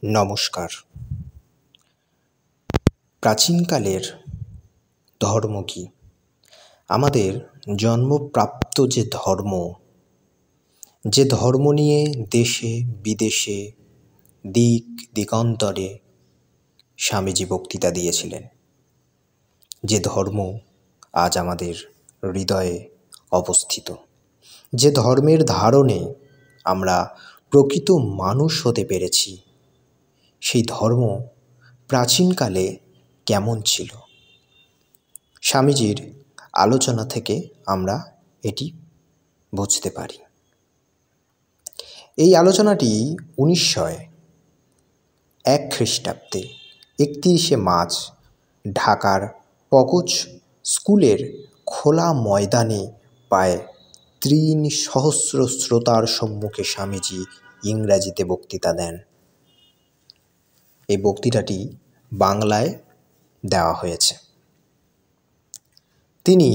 নমস্কার। প্রাচীনকালের ধর্ম কী? আমাদের জন্মপ্রাপ্ত যে ধর্ম নিয়ে দেশে বিদেশে দিক দিগন্তরে স্বামীজি বক্তৃতা দিয়েছিলেন, যে ধর্ম আজ আমাদের হৃদয়ে অবস্থিত, যে ধর্মের ধারণে আমরা প্রকৃত মানুষ হতে পেরেছি, সেই ধর্ম প্রাচীনকালে কেমন ছিল? স্বামীজির আলোচনা থেকে আমরা এটি বুঝতে পারি। এই আলোচনাটি 1901 খ্রিস্টাব্দে 31শে মার্চ ঢাকার পকজ স্কুলের খোলা ময়দানে প্রায় 3,000 শ্রোতার সম্মুখে স্বামীজি ইংরাজিতে বক্তৃতা দেন। এই বক্তৃতাটি বাংলায় দেওয়া হয়েছে। তিনি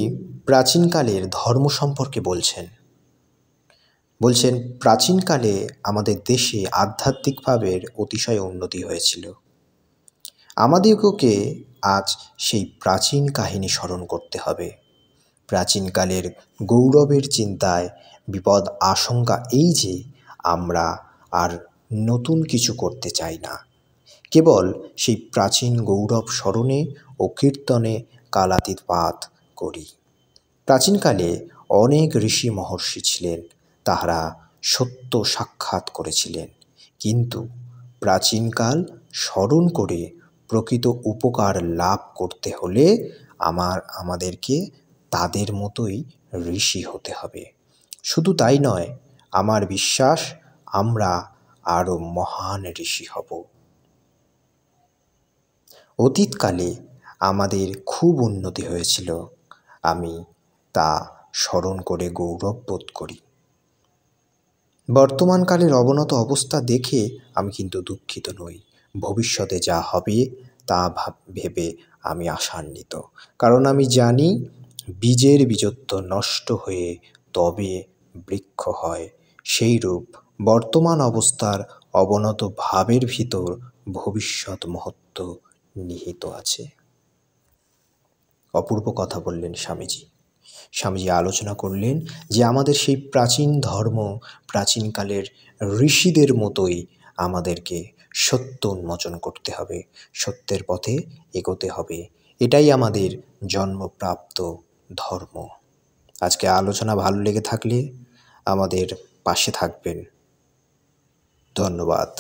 প্রাচীনকালের ধর্ম সম্পর্কে বলছেন প্রাচীনকালে আমাদের দেশে আধ্যাত্মিকভাবে অতিশয় উন্নতি হয়েছিল। আমাদেরকে আজ সেই প্রাচীন কাহিনী স্মরণ করতে হবে। প্রাচীনকালের গৌরবের চিন্তায় বিপদ আশঙ্কা এই যে আমরা আর নতুন কিছু করতে চাই না, কেবল সেই প্রাচীন গৌরব স্মরণে ও কীর্তনে কালাতিপাত করি। প্রাচীনকালে অনেক ঋষি মহর্ষি ছিলেন, তাহারা সত্য সাক্ষাৎ করেছিলেন, কিন্তু প্রাচীনকাল স্মরণ করে প্রকৃত উপকার লাভ করতে হলে আমাদেরকে তাদের মতোই ঋষি হতে হবে। শুধু তাই নয়, আমার বিশ্বাস আমরা আরও মহান ঋষি হব। অতীতকালে আমাদের খুব উন্নতি হয়েছিল, আমি তা স্মরণ করে গৌরব বোধ করি। বর্তমানকালের অবনত অবস্থা দেখে আমি কিন্তু দুঃখিত নই। ভবিষ্যতে যা হবে তা ভেবে আমি আশান্বিত, কারণ আমি জানি বীজের বীজত্ব নষ্ট হয়ে তবে বৃক্ষ হয়। সেইরূপ বর্তমান অবস্থার অবনত ভাবের ভিতর ভবিষ্যৎ মহত্ব নিহিত আছে। অপূর্ব কথা বললেন স্বামীজি। স্বামীজি আলোচনা করলেন যে আমাদের সেই প্রাচীন ধর্ম, প্রাচীনকালের ঋষিদের মতোই আমাদেরকে সত্য উন্মোচন করতে হবে, সত্যের পথে এগোতে হবে। এটাই আমাদের জন্মপ্রাপ্ত ধর্ম। আজকে আলোচনা ভালো লেগে থাকলে আমাদের পাশে থাকবেন। ধন্যবাদ।